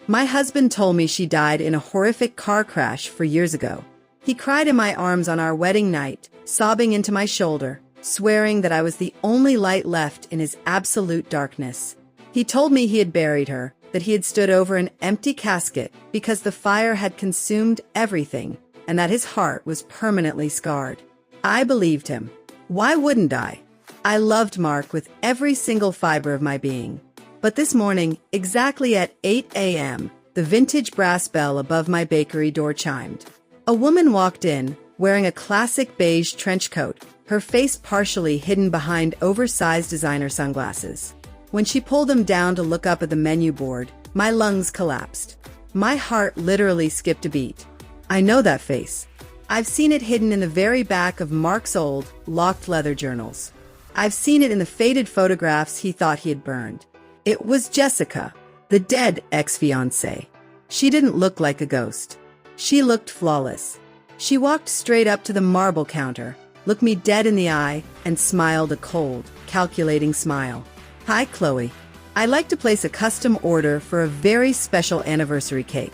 My husband told me she died in a horrific car crash 4 years ago. He cried in my arms on our wedding night, sobbing into my shoulder, swearing that I was the only light left in his absolute darkness. He told me he had buried her, that he had stood over an empty casket because the fire had consumed everything, and that his heart was permanently scarred. I believed him. Why wouldn't I? I loved Mark with every single fiber of my being. But this morning, exactly at 8 a.m., the vintage brass bell above my bakery door chimed. A woman walked in, wearing a classic beige trench coat, her face partially hidden behind oversized designer sunglasses. When she pulled them down to look up at the menu board, my lungs collapsed. My heart literally skipped a beat. I know that face. I've seen it hidden in the very back of Mark's old, locked leather journals. I've seen it in the faded photographs he thought he had burned. It was Jessica, the dead ex-fiancée. She didn't look like a ghost. She looked flawless. She walked straight up to the marble counter, looked me dead in the eye, and smiled a cold, calculating smile. Hi, Chloe. I'd like to place a custom order for a very special anniversary cake.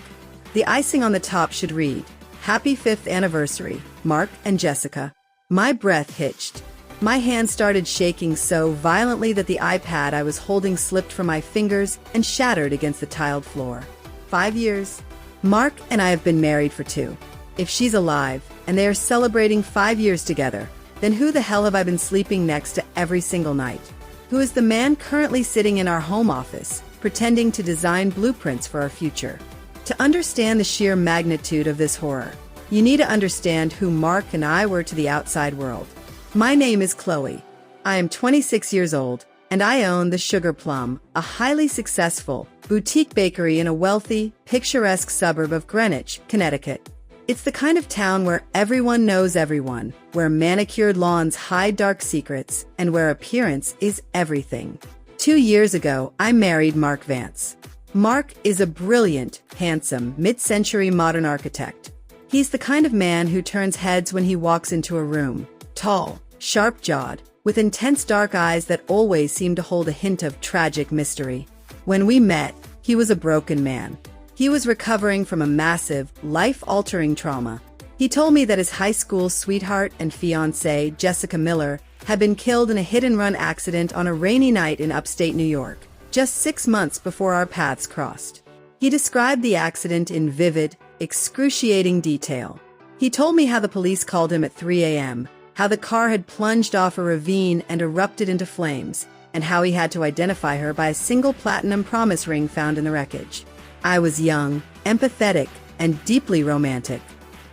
The icing on the top should read, Happy 5th Anniversary, Mark and Jessica. My breath hitched. My hand started shaking so violently that the iPad I was holding slipped from my fingers and shattered against the tiled floor. 5 years. Mark and I have been married for 2. If she's alive, and they are celebrating 5 years together, then who the hell have I been sleeping next to every single night? Who is the man currently sitting in our home office, pretending to design blueprints for our future? To understand the sheer magnitude of this horror, you need to understand who Mark and I were to the outside world. My name is Chloe. I am 26 years old, and I own the Sugar Plum, a highly successful boutique bakery in a wealthy, picturesque suburb of Greenwich, Connecticut. It's the kind of town where everyone knows everyone, where manicured lawns hide dark secrets, and where appearance is everything. 2 years ago, I married Mark Vance. Mark is a brilliant, handsome, mid-century modern architect. He's the kind of man who turns heads when he walks into a room. Tall, sharp-jawed, with intense dark eyes that always seem to hold a hint of tragic mystery. When we met, he was a broken man. He was recovering from a massive, life-altering trauma. He told me that his high school sweetheart and fiancée, Jessica Miller, had been killed in a hit-and-run accident on a rainy night in upstate New York, just 6 months before our paths crossed. He described the accident in vivid, excruciating detail. He told me how the police called him at 3 a.m., how the car had plunged off a ravine and erupted into flames, and how he had to identify her by a single platinum promise ring found in the wreckage. I was young, empathetic, and deeply romantic.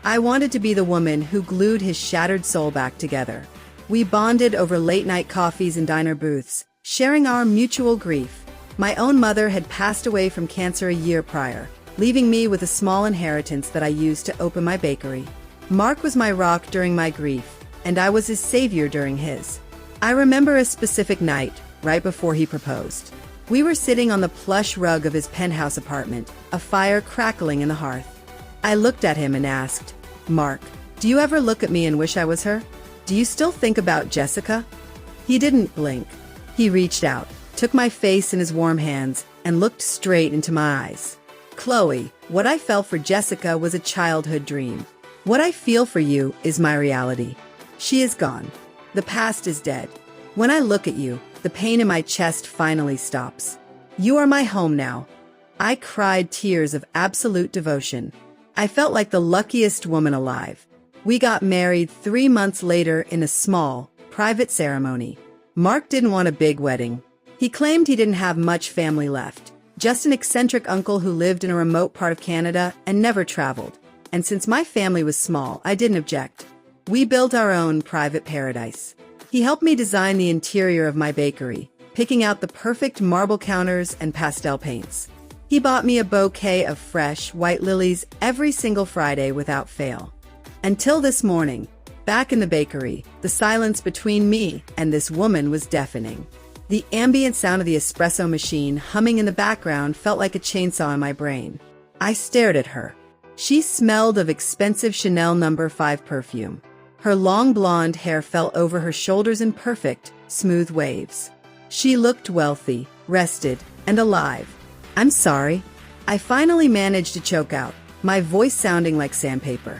I wanted to be the woman who glued his shattered soul back together. We bonded over late-night coffees and diner booths, sharing our mutual grief. My own mother had passed away from cancer a year prior, leaving me with a small inheritance that I used to open my bakery. Mark was my rock during my grief, and I was his savior during his. I remember a specific night, right before he proposed. We were sitting on the plush rug of his penthouse apartment, a fire crackling in the hearth. I looked at him and asked, Mark, do you ever look at me and wish I was her? Do you still think about Jessica? He didn't blink. He reached out, took my face in his warm hands, and looked straight into my eyes. Chloe, what I felt for Jessica was a childhood dream. What I feel for you is my reality. She is gone. The past is dead. When I look at you, the pain in my chest finally stops. You are my home now. I cried tears of absolute devotion. I felt like the luckiest woman alive. We got married 3 months later in a small, private ceremony. Mark didn't want a big wedding. He claimed he didn't have much family left, just an eccentric uncle who lived in a remote part of Canada and never traveled. And since my family was small, I didn't object. We built our own private paradise. He helped me design the interior of my bakery, picking out the perfect marble counters and pastel paints. He bought me a bouquet of fresh, white lilies every single Friday without fail. Until this morning, back in the bakery, the silence between me and this woman was deafening. The ambient sound of the espresso machine humming in the background felt like a chainsaw in my brain. I stared at her. She smelled of expensive Chanel No. 5 perfume. Her long blonde hair fell over her shoulders in perfect, smooth waves. She looked wealthy, rested, and alive. I'm sorry. I finally managed to choke out, my voice sounding like sandpaper.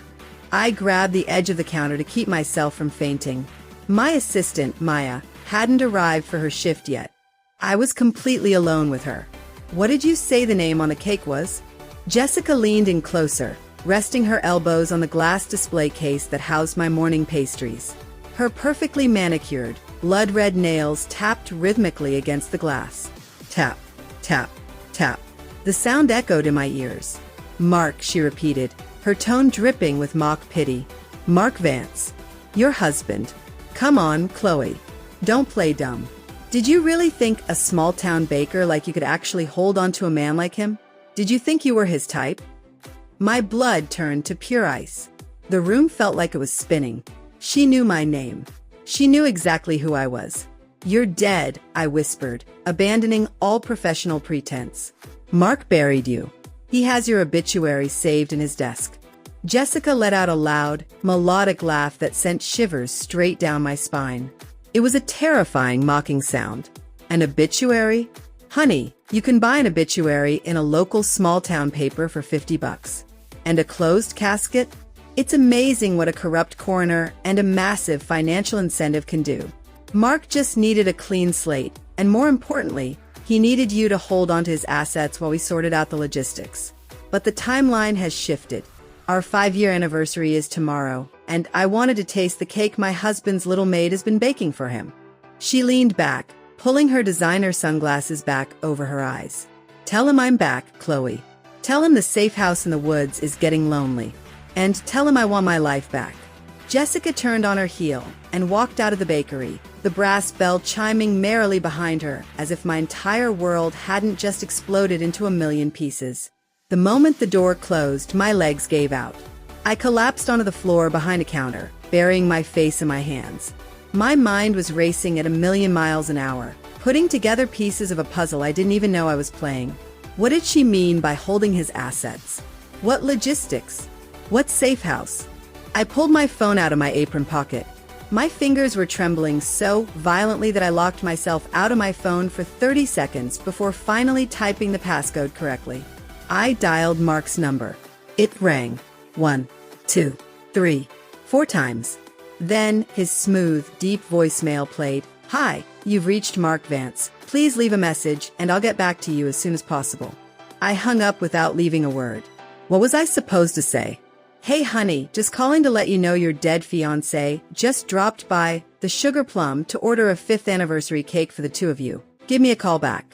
I grabbed the edge of the counter to keep myself from fainting. My assistant, Maya, hadn't arrived for her shift yet. I was completely alone with her. What did you say the name on the cake was? Jessica leaned in closer, resting her elbows on the glass display case that housed my morning pastries. Her perfectly manicured, blood-red nails tapped rhythmically against the glass. Tap, tap, tap. The sound echoed in my ears. Mark, she repeated, her tone dripping with mock pity. Mark Vance. Your husband. Come on, Chloe. Don't play dumb. Did you really think a small-town baker like you could actually hold on to a man like him? Did you think you were his type? My blood turned to pure ice. The room felt like it was spinning. She knew my name. She knew exactly who I was. You're dead, I whispered, abandoning all professional pretense. Mark buried you. He has your obituary saved in his desk. Jessica let out a loud, melodic laugh that sent shivers straight down my spine. It was a terrifying, mocking sound. An obituary? Honey, you can buy an obituary in a local small-town paper for $50. And a closed casket? It's amazing what a corrupt coroner and a massive financial incentive can do. Mark just needed a clean slate, and more importantly, he needed you to hold onto his assets while we sorted out the logistics. But the timeline has shifted. Our 5-year anniversary is tomorrow, and I wanted to taste the cake my husband's little maid has been baking for him. She leaned back, pulling her designer sunglasses back over her eyes. Tell him I'm back, Chloe. Tell him the safe house in the woods is getting lonely. And tell him I want my life back. Jessica turned on her heel and walked out of the bakery, the brass bell chiming merrily behind her as if my entire world hadn't just exploded into a million pieces. The moment the door closed, my legs gave out. I collapsed onto the floor behind a counter, burying my face in my hands. My mind was racing at 1,000,000 miles an hour, putting together pieces of a puzzle I didn't even know I was playing. What did she mean by holding his assets? What logistics? What safe house? I pulled my phone out of my apron pocket. My fingers were trembling so violently that I locked myself out of my phone for 30 seconds before finally typing the passcode correctly. I dialed Mark's number. It rang. 1, 2, 3, 4 times. Then his smooth, deep voicemail played. Hi, you've reached Mark Vance. Please leave a message and I'll get back to you as soon as possible. I hung up without leaving a word. What was I supposed to say? Hey honey, just calling to let you know your dead fiancé just dropped by the Sugar Plum to order a 5th anniversary cake for the two of you. Give me a call back.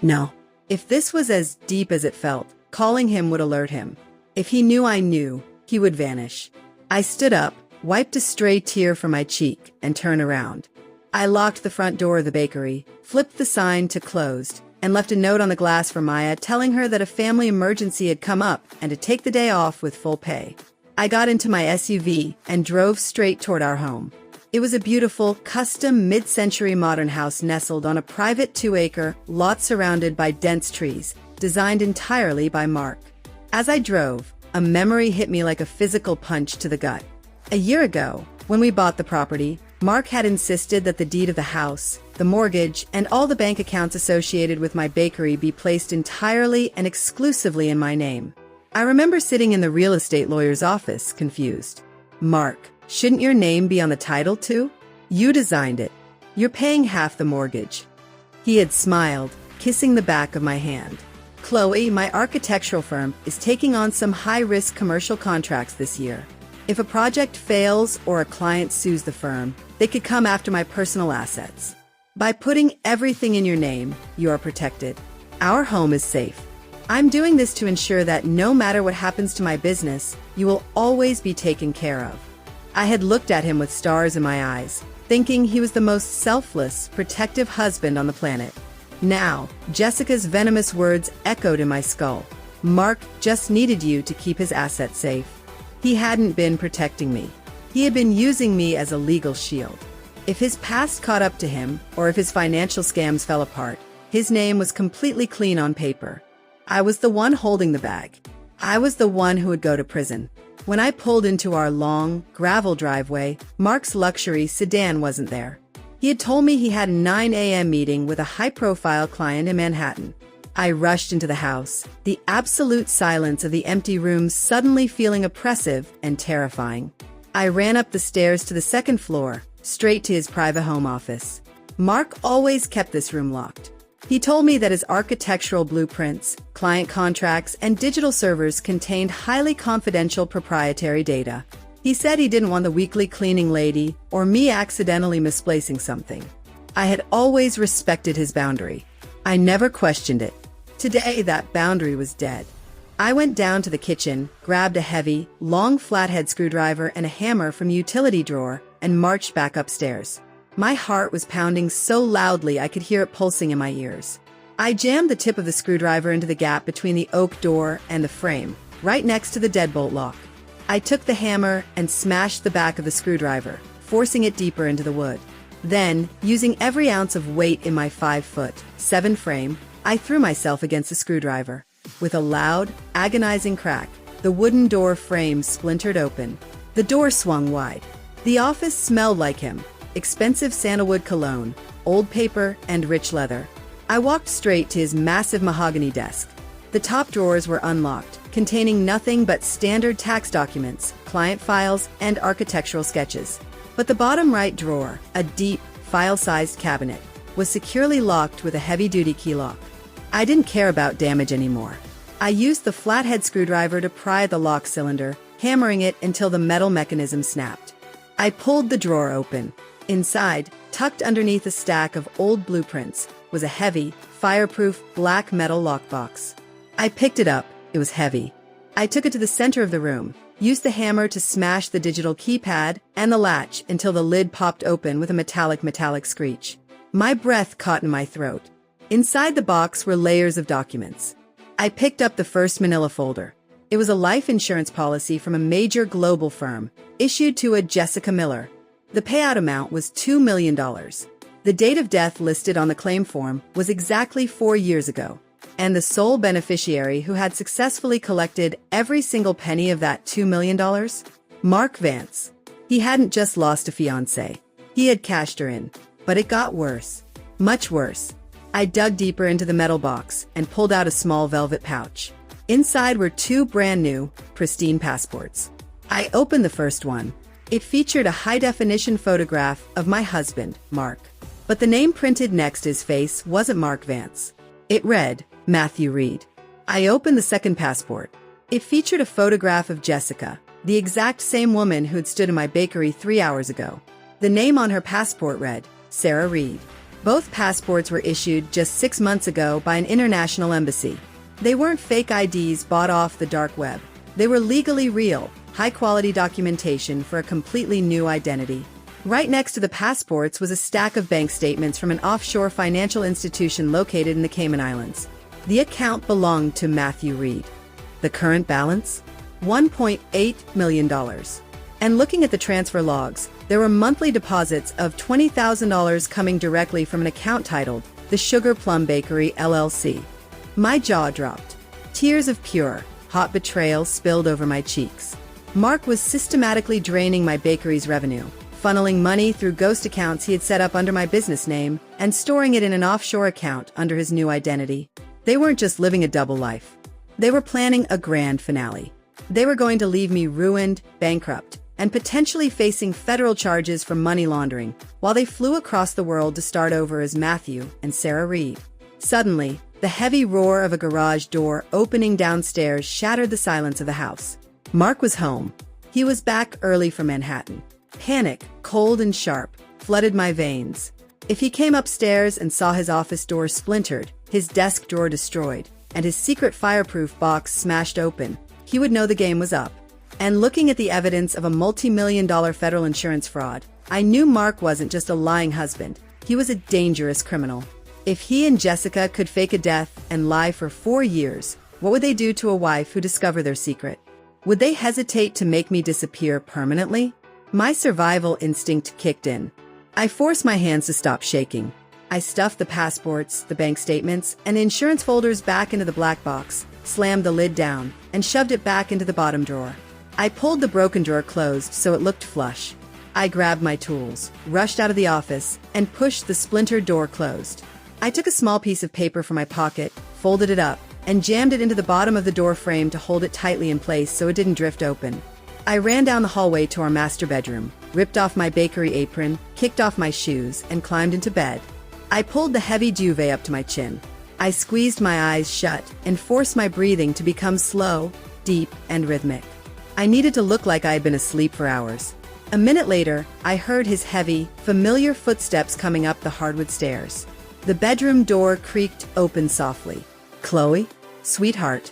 No. If this was as deep as it felt, calling him would alert him. If he knew I knew, he would vanish. I stood up, wiped a stray tear from my cheek, and turned around. I locked the front door of the bakery, flipped the sign to closed, and left a note on the glass for Maya telling her that a family emergency had come up and to take the day off with full pay. I got into my SUV and drove straight toward our home. It was a beautiful, custom mid-century modern house nestled on a private 2-acre lot surrounded by dense trees, designed entirely by Mark. As I drove, a memory hit me like a physical punch to the gut. A year ago, when we bought the property, Mark had insisted that the deed of the house, the mortgage, and all the bank accounts associated with my bakery be placed entirely and exclusively in my name. I remember sitting in the real estate lawyer's office, confused. Mark, shouldn't your name be on the title too? You designed it. You're paying half the mortgage. He had smiled, kissing the back of my hand. Chloe, my architectural firm, is taking on some high-risk commercial contracts this year. If a project fails or a client sues the firm, they could come after my personal assets. By putting everything in your name, you are protected. Our home is safe. I'm doing this to ensure that no matter what happens to my business, you will always be taken care of. I had looked at him with stars in my eyes, thinking he was the most selfless, protective husband on the planet. Now, Jessica's venomous words echoed in my skull. Mark just needed you to keep his assets safe. He hadn't been protecting me. He had been using me as a legal shield. If his past caught up to him, or if his financial scams fell apart, his name was completely clean on paper. I was the one holding the bag. I was the one who would go to prison. When I pulled into our long, gravel driveway, Mark's luxury sedan wasn't there. He had told me he had a 9 a.m. meeting with a high-profile client in Manhattan. I rushed into the house, the absolute silence of the empty room suddenly feeling oppressive and terrifying. I ran up the stairs to the second floor, straight to his private home office. Mark always kept this room locked. He told me that his architectural blueprints, client contracts, and digital servers contained highly confidential proprietary data. He said he didn't want the weekly cleaning lady or me accidentally misplacing something. I had always respected his boundary. I never questioned it. Today, that boundary was dead. I went down to the kitchen, grabbed a heavy, long flathead screwdriver and a hammer from the utility drawer, and marched back upstairs. My heart was pounding so loudly I could hear it pulsing in my ears. I jammed the tip of the screwdriver into the gap between the oak door and the frame, right next to the deadbolt lock. I took the hammer and smashed the back of the screwdriver, forcing it deeper into the wood. Then, using every ounce of weight in my 5'7" frame, I threw myself against the screwdriver. With a loud, agonizing crack, the wooden door frame splintered open. The door swung wide. The office smelled like him: expensive sandalwood cologne, old paper, and rich leather. I walked straight to his massive mahogany desk. The top drawers were unlocked, containing nothing but standard tax documents, client files, and architectural sketches. But the bottom right drawer, a deep, file-sized cabinet, was securely locked with a heavy-duty key lock. I didn't care about damage anymore. I used the flathead screwdriver to pry the lock cylinder, hammering it until the metal mechanism snapped. I pulled the drawer open. Inside, tucked underneath a stack of old blueprints, was a heavy, fireproof black metal lockbox. I picked it up. It was heavy. I took it to the center of the room, used the hammer to smash the digital keypad and the latch until the lid popped open with a metallic screech. My breath caught in my throat. Inside the box were layers of documents. I picked up the first manila folder. It was a life insurance policy from a major global firm, issued to a Jessica Miller. The payout amount was $2 million. The date of death listed on the claim form was exactly 4 years ago, and the sole beneficiary who had successfully collected every single penny of that $2 million? Mark Vance. He hadn't just lost a fiancée. He had cashed her in. But it got worse. Much worse. I dug deeper into the metal box and pulled out a small velvet pouch. Inside were 2 brand-new, pristine passports. I opened the first one. It featured a high-definition photograph of my husband, Mark. But the name printed next to his face wasn't Mark Vance. It read, Matthew Reed. I opened the second passport. It featured a photograph of Jessica, the exact same woman who'd stood in my bakery 3 hours ago. The name on her passport read, Sarah Reed. Both passports were issued just 6 months ago by an international embassy. They weren't fake IDs bought off the dark web. They were legally real, high-quality documentation for a completely new identity. Right next to the passports was a stack of bank statements from an offshore financial institution located in the Cayman Islands. The account belonged to Matthew Reed. The current balance? $1.8 million. And looking at the transfer logs, there were monthly deposits of $20,000 coming directly from an account titled the Sugar Plum Bakery, LLC. My jaw dropped. Tears of pure, hot betrayal spilled over my cheeks. Mark was systematically draining my bakery's revenue, funneling money through ghost accounts he had set up under my business name and storing it in an offshore account under his new identity. They weren't just living a double life. They were planning a grand finale. They were going to leave me ruined, bankrupt, and potentially facing federal charges for money laundering, while they flew across the world to start over as Matthew and Sarah Reed. Suddenly, the heavy roar of a garage door opening downstairs shattered the silence of the house. Mark was home. He was back early from Manhattan. Panic, cold and sharp, flooded my veins. If he came upstairs and saw his office door splintered, his desk drawer destroyed, and his secret fireproof box smashed open, he would know the game was up. And looking at the evidence of a multi-million-dollar federal insurance fraud, I knew Mark wasn't just a lying husband. He was a dangerous criminal. If he and Jessica could fake a death and lie for 4 years, what would they do to a wife who discovered their secret? Would they hesitate to make me disappear permanently? My survival instinct kicked in. I forced my hands to stop shaking. I stuffed the passports, the bank statements, and the insurance folders back into the black box, slammed the lid down, and shoved it back into the bottom drawer. I pulled the broken drawer closed so it looked flush. I grabbed my tools, rushed out of the office, and pushed the splintered door closed. I took a small piece of paper from my pocket, folded it up, and jammed it into the bottom of the door frame to hold it tightly in place so it didn't drift open. I ran down the hallway to our master bedroom, ripped off my bakery apron, kicked off my shoes, and climbed into bed. I pulled the heavy duvet up to my chin. I squeezed my eyes shut and forced my breathing to become slow, deep, and rhythmic. I needed to look like I had been asleep for hours. A minute later, I heard his heavy, familiar footsteps coming up the hardwood stairs. The bedroom door creaked open softly. "Chloe? Sweetheart."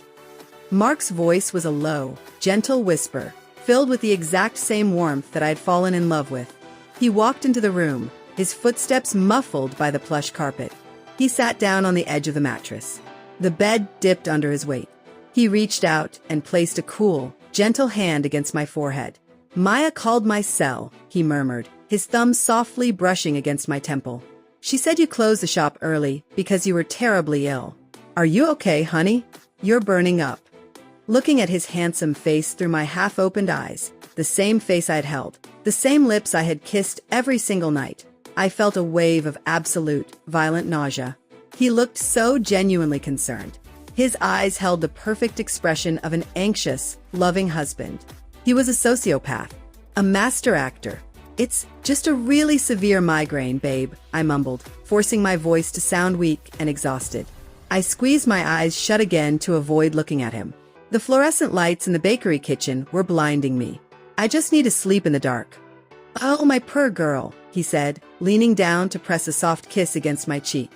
Mark's voice was a low, gentle whisper, filled with the exact same warmth that I had fallen in love with. He walked into the room, his footsteps muffled by the plush carpet. He sat down on the edge of the mattress. The bed dipped under his weight. He reached out and placed a cool, gentle hand against my forehead. "Maya called my cell," he murmured, his thumb softly brushing against my temple. "She said you closed the shop early because you were terribly ill. Are you okay, honey? You're burning up." Looking at his handsome face through my half-opened eyes, the same face I'd held, the same lips I had kissed every single night, I felt a wave of absolute, violent nausea. He looked so genuinely concerned. His eyes held the perfect expression of an anxious, loving husband. He was a sociopath, a master actor. "It's just a really severe migraine, babe," I mumbled, forcing my voice to sound weak and exhausted. I squeezed my eyes shut again to avoid looking at him. The fluorescent lights in the bakery kitchen were blinding me. "I just need to sleep in the dark." "Oh, my poor girl," he said, leaning down to press a soft kiss against my cheek.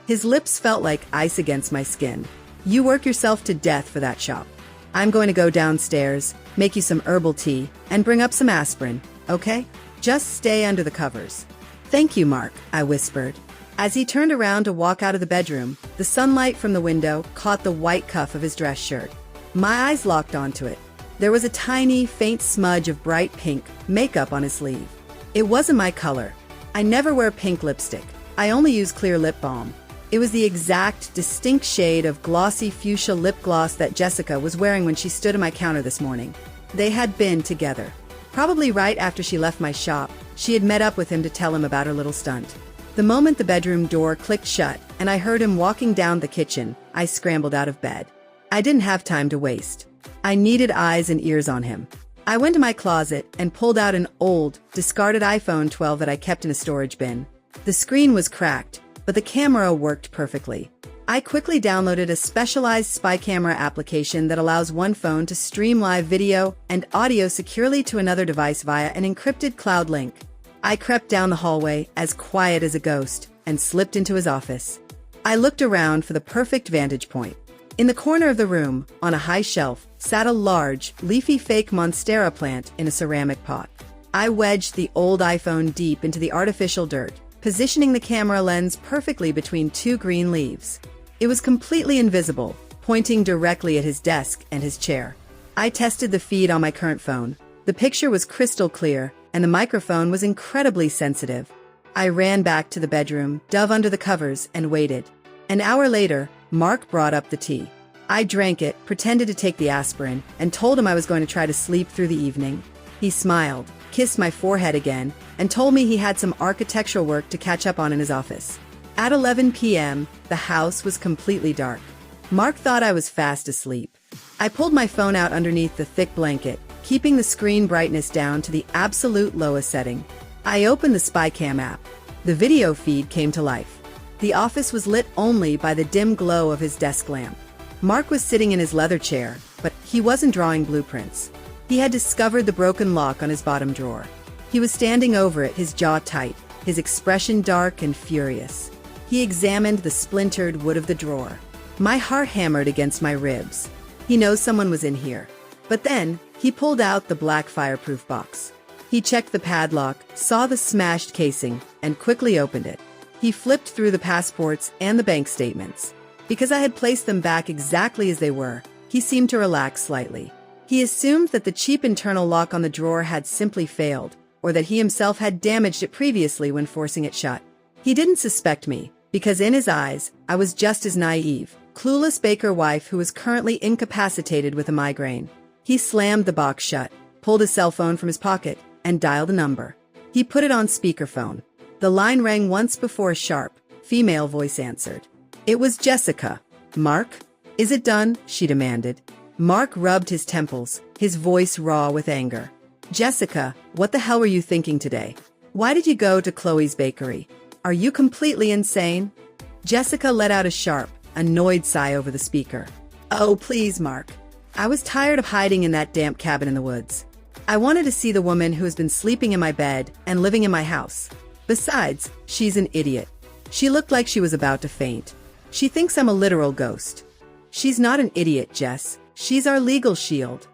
His lips felt like ice against my skin. "You work yourself to death for that shop. I'm going to go downstairs, make you some herbal tea, and bring up some aspirin, okay? Just stay under the covers." "Thank you, Mark," I whispered. As he turned around to walk out of the bedroom, the sunlight from the window caught the white cuff of his dress shirt. My eyes locked onto it. There was a tiny, faint smudge of bright pink makeup on his sleeve. It wasn't my color. I never wear pink lipstick. I only use clear lip balm. It was the exact, distinct shade of glossy fuchsia lip gloss that Jessica was wearing when she stood at my counter this morning. They had been together. Probably right after she left my shop, she had met up with him to tell him about her little stunt. The moment the bedroom door clicked shut and I heard him walking down the kitchen, I scrambled out of bed. I didn't have time to waste. I needed eyes and ears on him. I went to my closet and pulled out an old, discarded iPhone 12 that I kept in a storage bin. The screen was cracked, but the camera worked perfectly. I quickly downloaded a specialized spy camera application that allows one phone to stream live video and audio securely to another device via an encrypted cloud link. I crept down the hallway, as quiet as a ghost, and slipped into his office. I looked around for the perfect vantage point. In the corner of the room, on a high shelf, sat a large, leafy fake monstera plant in a ceramic pot. I wedged the old iPhone deep into the artificial dirt, positioning the camera lens perfectly between two green leaves. It was completely invisible, pointing directly at his desk and his chair. I tested the feed on my current phone. The picture was crystal clear, and the microphone was incredibly sensitive. I ran back to the bedroom, dove under the covers, and waited. An hour later, Mark brought up the tea. I drank it, pretended to take the aspirin, and told him I was going to try to sleep through the evening. He smiled, kissed my forehead again, and told me he had some architectural work to catch up on in his office. At 11 p.m., the house was completely dark. Mark thought I was fast asleep. I pulled my phone out underneath the thick blanket, keeping the screen brightness down to the absolute lowest setting. I opened the SpyCam app. The video feed came to life. The office was lit only by the dim glow of his desk lamp. Mark was sitting in his leather chair, but he wasn't drawing blueprints. He had discovered the broken lock on his bottom drawer. He was standing over it, his jaw tight, his expression dark and furious. He examined the splintered wood of the drawer. My heart hammered against my ribs. He knows someone was in here. But then, he pulled out the black fireproof box. He checked the padlock, saw the smashed casing, and quickly opened it. He flipped through the passports and the bank statements. Because I had placed them back exactly as they were, he seemed to relax slightly. He assumed that the cheap internal lock on the drawer had simply failed, or that he himself had damaged it previously when forcing it shut. He didn't suspect me, because in his eyes, I was just as naive, clueless baker wife who was currently incapacitated with a migraine. He slammed the box shut, pulled his cell phone from his pocket, and dialed a number. He put it on speakerphone. The line rang once before a sharp, female voice answered. It was Jessica. Mark? Is it done? She demanded. Mark rubbed his temples, his voice raw with anger. Jessica, what the hell were you thinking today? Why did you go to Chloe's bakery? Are you completely insane? Jessica let out a sharp, annoyed sigh over the speaker. Oh, please, Mark. I was tired of hiding in that damp cabin in the woods. I wanted to see the woman who has been sleeping in my bed and living in my house. Besides, she's an idiot. She looked like she was about to faint. She thinks I'm a literal ghost. She's not an idiot, Jess. She's our legal shield.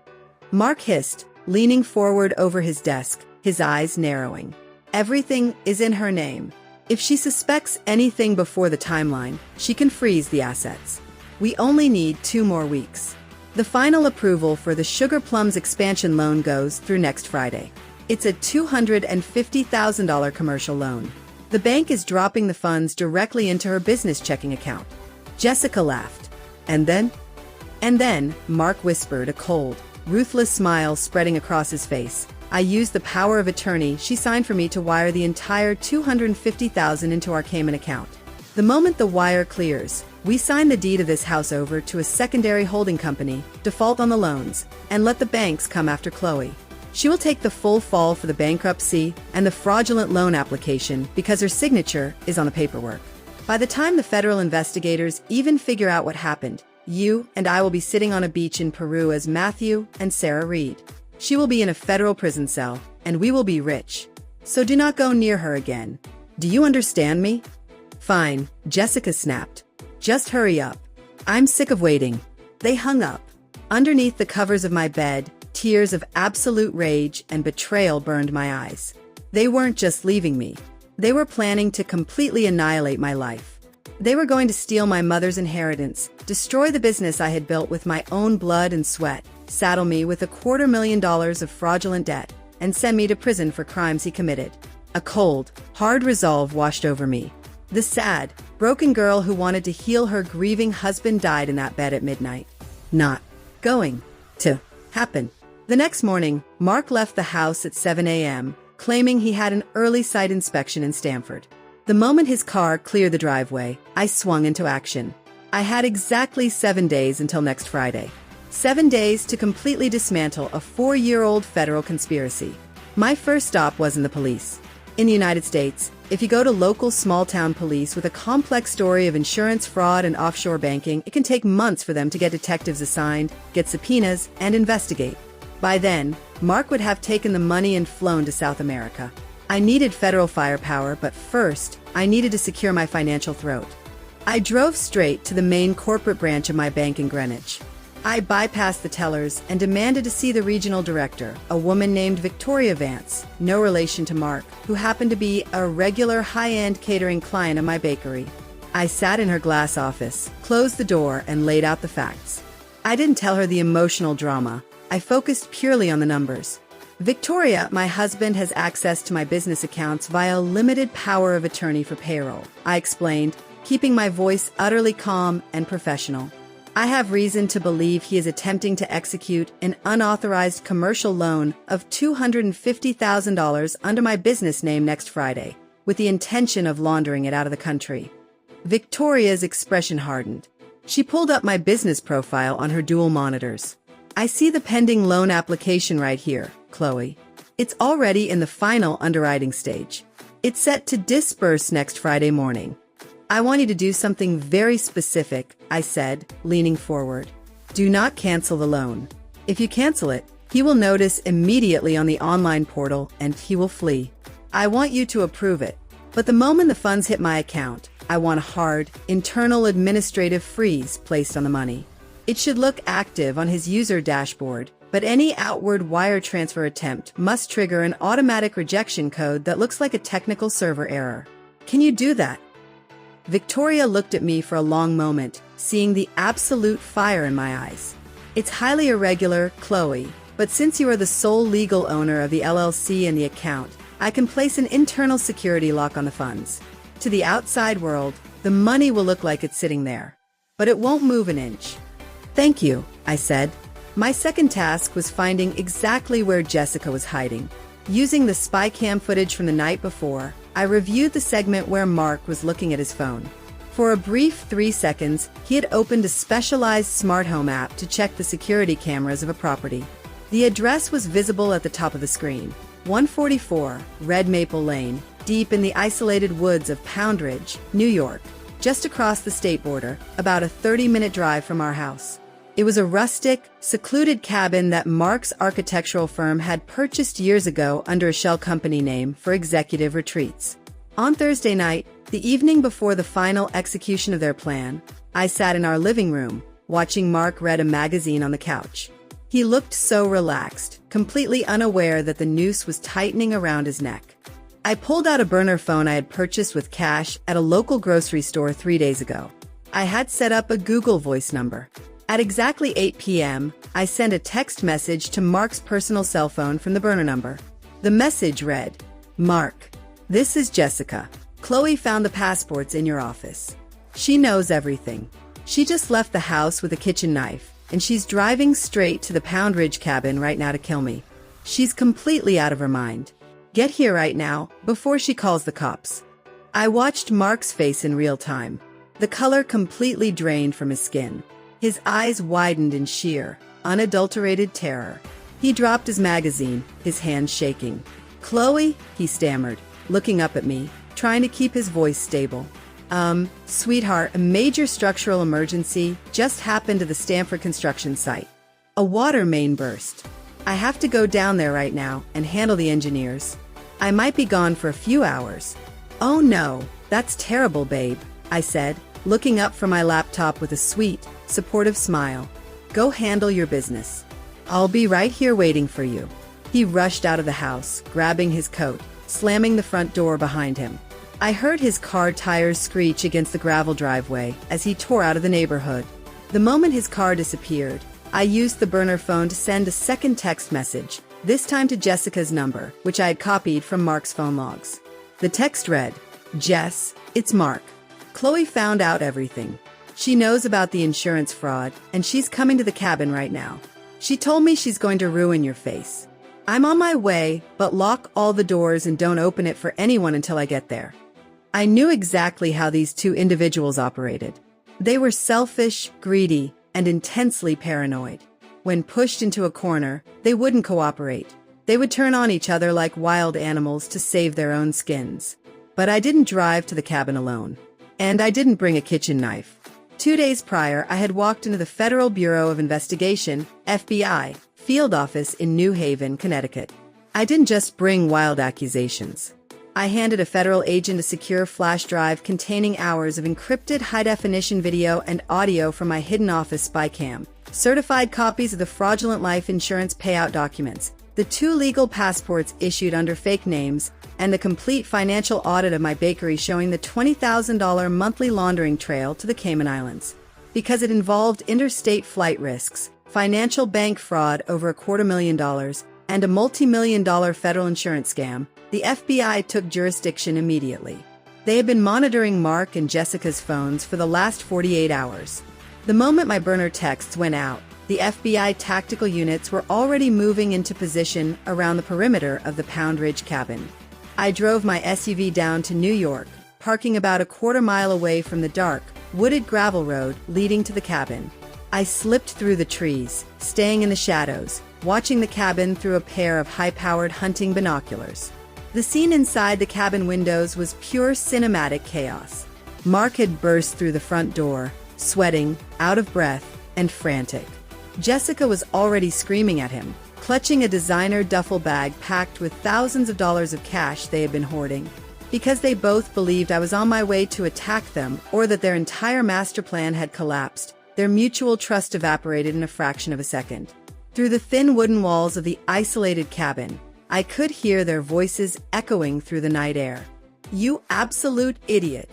Mark hissed, leaning forward over his desk, his eyes narrowing. Everything is in her name. If she suspects anything before the timeline, she can freeze the assets. We only need 2 more weeks. The final approval for the Sugar Plums expansion loan goes through next Friday. It's a $250,000 commercial loan. The bank is dropping the funds directly into her business checking account. Jessica laughed. And then? And then, Mark whispered, a cold, ruthless smile spreading across his face. I used the power of attorney she signed for me to wire the entire $250,000 into our Cayman account. The moment the wire clears, we sign the deed of this house over to a secondary holding company, default on the loans, and let the banks come after Chloe. She will take the full fall for the bankruptcy and the fraudulent loan application because her signature is on the paperwork. By the time the federal investigators even figure out what happened, you and I will be sitting on a beach in Peru as Matthew and Sarah Reed. She will be in a federal prison cell, and we will be rich. So do not go near her again. Do you understand me? Fine, Jessica snapped. Just hurry up. I'm sick of waiting. They hung up. Underneath the covers of my bed, tears of absolute rage and betrayal burned my eyes. They weren't just leaving me. They were planning to completely annihilate my life. They were going to steal my mother's inheritance, destroy the business I had built with my own blood and sweat, saddle me with $250,000 of fraudulent debt, and send me to prison for crimes he committed. A cold, hard resolve washed over me. The sad, broken girl who wanted to heal her grieving husband died in that bed at midnight. Not going to happen. The next morning, Mark left the house at 7 a.m., claiming he had an early site inspection in Stamford. The moment his car cleared the driveway, I swung into action. I had exactly 7 days until next Friday. 7 days to completely dismantle a 4-year-old federal conspiracy. My first stop wasn't the police. In the United States, if you go to local small-town police with a complex story of insurance fraud and offshore banking, it can take months for them to get detectives assigned, get subpoenas, and investigate. By then, Mark would have taken the money and flown to South America. I needed federal firepower, but first, I needed to secure my financial throat. I drove straight to the main corporate branch of my bank in Greenwich. I bypassed the tellers and demanded to see the regional director, a woman named Victoria Vance, no relation to Mark, who happened to be a regular high-end catering client of my bakery. I sat in her glass office, closed the door, and laid out the facts. I didn't tell her the emotional drama. I focused purely on the numbers. Victoria, my husband, has access to my business accounts via limited power of attorney for payroll, I explained, keeping my voice utterly calm and professional. I have reason to believe he is attempting to execute an unauthorized commercial loan of $250,000 under my business name next Friday, with the intention of laundering it out of the country. Victoria's expression hardened. She pulled up my business profile on her dual monitors. I see the pending loan application right here, Chloe. It's already in the final underwriting stage. It's set to disburse next Friday morning. I want you to do something very specific, I said, leaning forward. Do not cancel the loan. If you cancel it, he will notice immediately on the online portal and he will flee. I want you to approve it. But the moment the funds hit my account, I want a hard, internal administrative freeze placed on the money. It should look active on his user dashboard, but any outward wire transfer attempt must trigger an automatic rejection code that looks like a technical server error. Can you do that? Victoria looked at me for a long moment, seeing the absolute fire in my eyes. It's highly irregular, Chloe, but since you are the sole legal owner of the LLC and the account, I can place an internal security lock on the funds. To the outside world, the money will look like it's sitting there, but it won't move an inch. Thank you, I said. My second task was finding exactly where Jessica was hiding. Using the spy cam footage from the night before, I reviewed the segment where Mark was looking at his phone. For a brief 3 seconds, he had opened a specialized smart home app to check the security cameras of a property. The address was visible at the top of the screen: 144 Red Maple Lane, deep in the isolated woods of Poundridge, New York, just across the state border, about a 30-minute drive from our house. It was a rustic, secluded cabin that Mark's architectural firm had purchased years ago under a shell company name for executive retreats. On Thursday night, the evening before the final execution of their plan, I sat in our living room, watching Mark read a magazine on the couch. He looked so relaxed, completely unaware that the noose was tightening around his neck. I pulled out a burner phone I had purchased with cash at a local grocery store 3 days ago. I had set up a Google Voice number. At exactly 8 p.m., I sent a text message to Mark's personal cell phone from the burner number. The message read, "Mark, this is Jessica. Chloe found the passports in your office. She knows everything. She just left the house with a kitchen knife, and she's driving straight to the Poundridge cabin right now to kill me. She's completely out of her mind. Get here right now, before she calls the cops." I watched Mark's face in real time. The color completely drained from his skin. His eyes widened in sheer, unadulterated terror. He dropped his magazine, his hands shaking. "Chloe," he stammered, looking up at me, trying to keep his voice stable. Sweetheart, a major structural emergency just happened to the Stanford construction site. A water main burst. I have to go down there right now and handle the engineers. I might be gone for a few hours." "Oh no, that's terrible, babe," I said, looking up from my laptop with a sweet, supportive smile. "Go handle your business. I'll be right here waiting for you." He rushed out of the house, grabbing his coat, slamming the front door behind him. I heard his car tires screech against the gravel driveway as he tore out of the neighborhood. The moment his car disappeared, I used the burner phone to send a second text message, this time to Jessica's number, which I had copied from Mark's phone logs. The text read, "Jess, it's Mark. Chloe found out everything. She knows about the insurance fraud, and she's coming to the cabin right now. She told me she's going to ruin your face. I'm on my way, but lock all the doors and don't open it for anyone until I get there." I knew exactly how these two individuals operated. They were selfish, greedy, and intensely paranoid. When pushed into a corner, they wouldn't cooperate. They would turn on each other like wild animals to save their own skins. But I didn't drive to the cabin alone. And I didn't bring a kitchen knife. 2 days prior, I had walked into the Federal Bureau of Investigation, FBI, field office in New Haven, Connecticut. I didn't just bring wild accusations. I handed a federal agent a secure flash drive containing hours of encrypted high-definition video and audio from my hidden office spy cam, certified copies of the fraudulent life insurance payout documents, the 2 legal passports issued under fake names, and the complete financial audit of my bakery showing the $20,000 monthly laundering trail to the Cayman Islands. Because it involved interstate flight risks, financial bank fraud over $250,000, and a multi-million-dollar federal insurance scam, the FBI took jurisdiction immediately. They had been monitoring Mark and Jessica's phones for the last 48 hours. The moment my burner texts went out, the FBI tactical units were already moving into position around the perimeter of the Poundridge cabin. I drove my SUV down to New York, parking about a quarter-mile away from the dark, wooded gravel road leading to the cabin. I slipped through the trees, staying in the shadows, watching the cabin through a pair of high-powered hunting binoculars. The scene inside the cabin windows was pure cinematic chaos. Mark had burst through the front door, sweating, out of breath, and frantic. Jessica was already screaming at him, clutching a designer duffel bag packed with thousands of dollars of cash they had been hoarding. Because they both believed I was on my way to attack them or that their entire master plan had collapsed, their mutual trust evaporated in a fraction of a second. Through the thin wooden walls of the isolated cabin, I could hear their voices echoing through the night air. "You absolute idiot!"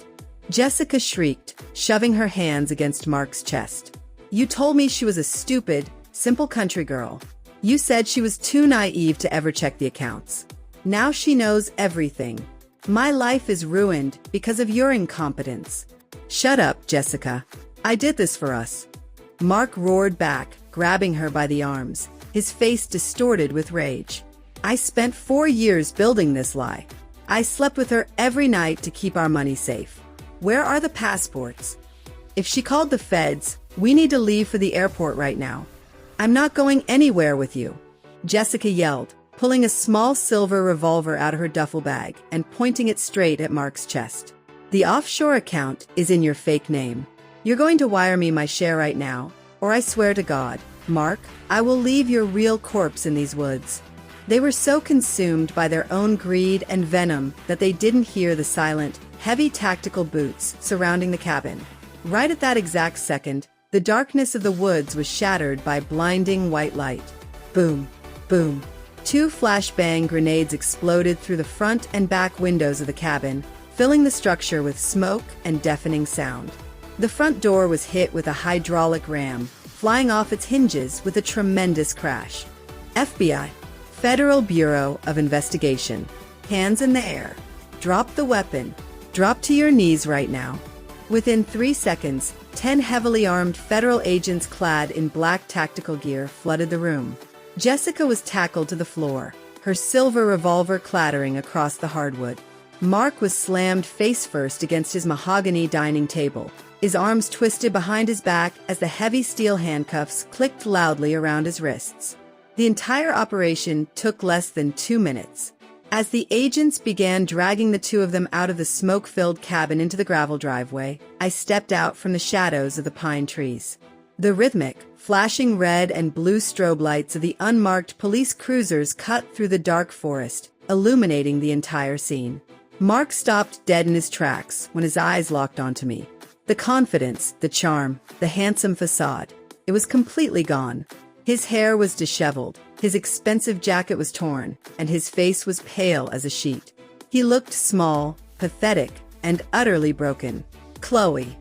Jessica shrieked, shoving her hands against Mark's chest. "You told me she was a stupid, simple country girl. You said she was too naive to ever check the accounts. Now she knows everything. My life is ruined because of your incompetence." "Shut up, Jessica. I did this for us." Mark roared back, grabbing her by the arms, his face distorted with rage. "I spent 4 years building this lie. I slept with her every night to keep our money safe. Where are the passports? If she called the feds, we need to leave for the airport right now. I'm not going anywhere with you, Jessica yelled, pulling a small silver revolver out of her duffel bag and pointing it straight at Mark's chest. The offshore account is in your fake name. You're going to wire me my share right now, or I swear to God, Mark, I will leave your real corpse in these woods. They were so consumed by their own greed and venom that they didn't hear the silent, heavy tactical boots surrounding the cabin. Right at that exact second, the darkness of the woods was shattered by blinding white light. Boom, boom. 2 flashbang grenades exploded through the front and back windows of the cabin, filling the structure with smoke and deafening sound. The front door was hit with a hydraulic ram, flying off its hinges with a tremendous crash. FBI, Federal Bureau of Investigation, hands in the air. Drop the weapon. Drop to your knees right now. Within 3 seconds, 10 heavily armed federal agents clad in black tactical gear flooded the room. Jessica was tackled to the floor, her silver revolver clattering across the hardwood. Mark was slammed face first against his mahogany dining table, his arms twisted behind his back as the heavy steel handcuffs clicked loudly around his wrists. The entire operation took less than 2 minutes. As the agents began dragging the 2 of them out of the smoke-filled cabin into the gravel driveway, I stepped out from the shadows of the pine trees. The rhythmic, flashing red and blue strobe lights of the unmarked police cruisers cut through the dark forest, illuminating the entire scene. Mark stopped dead in his tracks when his eyes locked onto me. The confidence, the charm, the handsome facade. It was completely gone. His hair was disheveled, his expensive jacket was torn, and his face was pale as a sheet. He looked small, pathetic, and utterly broken. "Chloe,"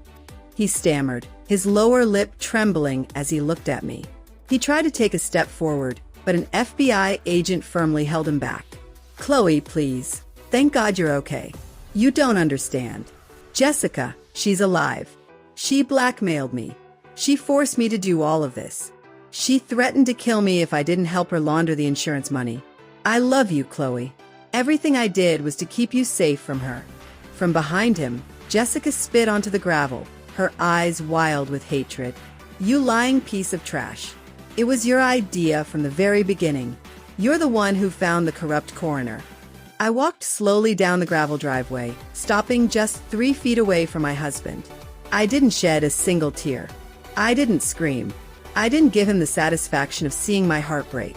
he stammered, his lower lip trembling as he looked at me. He tried to take a step forward, but an FBI agent firmly held him back. "Chloe, please. Thank God you're okay. You don't understand. Jessica, she's alive. She blackmailed me. She forced me to do all of this. She threatened to kill me if I didn't help her launder the insurance money. I love you, Chloe. Everything I did was to keep you safe from her." From behind him, Jessica spit onto the gravel, her eyes wild with hatred. "You lying piece of trash. It was your idea from the very beginning. You're the one who found the corrupt coroner." I walked slowly down the gravel driveway, stopping just 3 feet away from my husband. I didn't shed a single tear. I didn't scream. I didn't give him the satisfaction of seeing my heart break.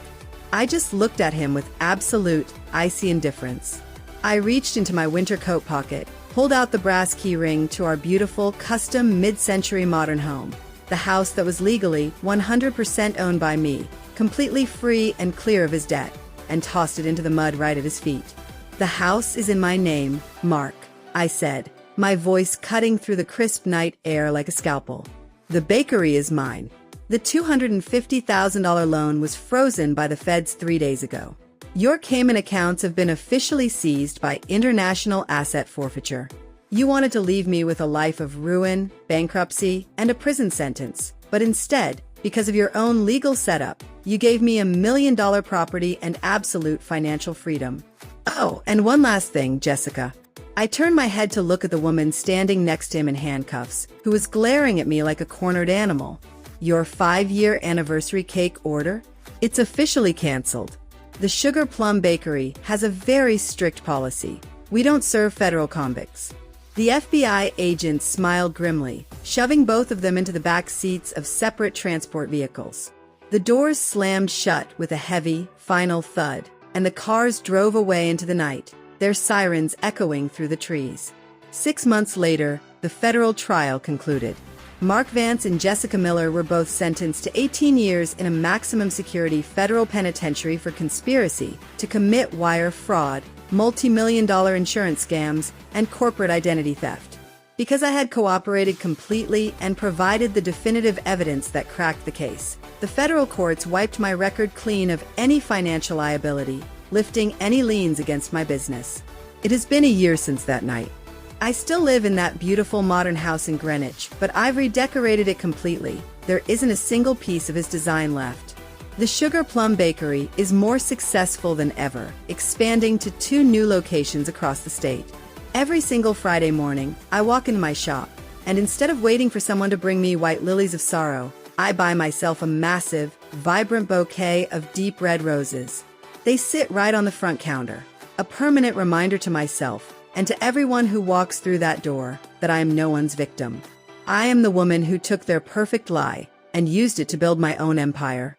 I just looked at him with absolute, icy indifference. I reached into my winter coat pocket, pulled out the brass key ring to our beautiful, custom mid-century modern home, the house that was legally 100% owned by me, completely free and clear of his debt, and tossed it into the mud right at his feet. "The house is in my name, Mark," I said, my voice cutting through the crisp night air like a scalpel. "The bakery is mine. The $250,000 loan was frozen by the feds 3 days ago. Your Cayman accounts have been officially seized by international asset forfeiture. You wanted to leave me with a life of ruin, bankruptcy, and a prison sentence, but instead, because of your own legal setup, you gave me $1 million property and absolute financial freedom. Oh, and one last thing, Jessica." I turned my head to look at the woman standing next to him in handcuffs, who was glaring at me like a cornered animal. "Your 5-year anniversary cake order? It's officially canceled. The Sugar Plum Bakery has a very strict policy. We don't serve federal convicts." The FBI agents smiled grimly, shoving both of them into the back seats of separate transport vehicles. The doors slammed shut with a heavy, final thud, and the cars drove away into the night, their sirens echoing through the trees. 6 months later, the federal trial concluded. Mark Vance and Jessica Miller were both sentenced to 18 years in a maximum security federal penitentiary for conspiracy to commit wire fraud, multi-million-dollar insurance scams, and corporate identity theft. Because I had cooperated completely and provided the definitive evidence that cracked the case, the federal courts wiped my record clean of any financial liability, lifting any liens against my business. It has been a year since that night. I still live in that beautiful modern house in Greenwich, but I've redecorated it completely. There isn't a single piece of his design left. The Sugar Plum Bakery is more successful than ever, expanding to 2 new locations across the state. Every single Friday morning, I walk into my shop, and instead of waiting for someone to bring me white lilies of sorrow, I buy myself a massive, vibrant bouquet of deep red roses. They sit right on the front counter, a permanent reminder to myself and to everyone who walks through that door that I am no one's victim. I am the woman who took their perfect lie and used it to build my own empire.